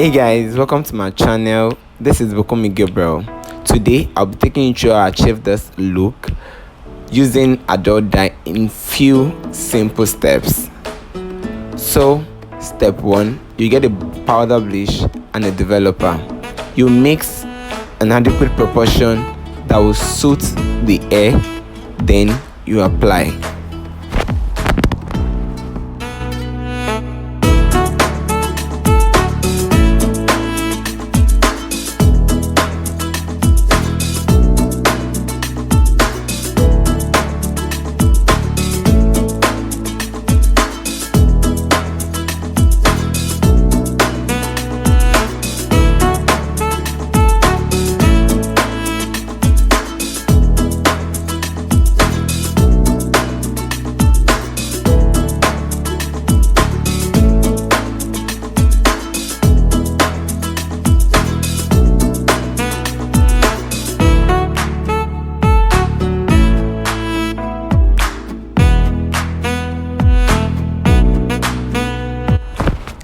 Hey guys, welcome to my channel. This is Thegabriels. Today I'll be taking you through how to achieve this look using adult dye in few simple steps. So step 1, you get a powder bleach and a developer. You mix an adequate proportion that will suit the hair, then you apply.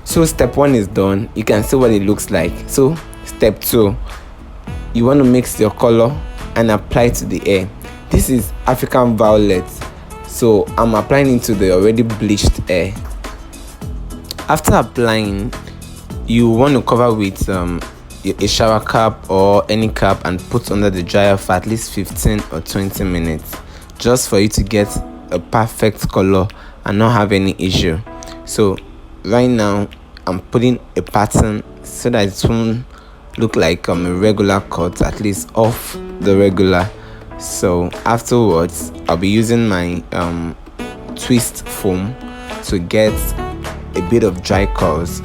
So step 1 is done. You can see what it looks like. So step 2, you want to mix your color and apply to the hair. This is African violet, so I'm applying it to the already bleached hair. After applying, you want to cover with a shower cap or any cap and put under the dryer for at least 15 or 20 minutes, just for you to get a perfect color and not have any issue. So right now I'm putting a pattern so that it won't look like a regular cut, at least off the regular. So afterwards I'll be using my twist foam to get a bit of dry curls.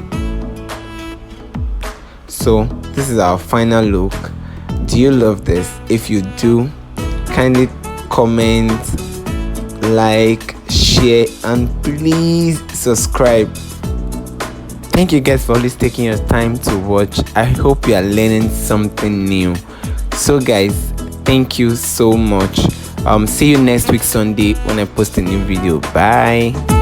So this is our final look. Do you love this? If you do, kindly comment, like, share, and please subscribe. Thank you guys for always taking your time to watch. I hope you are learning something new. So guys, thank you so much. See you next week Sunday when I post a new video. Bye.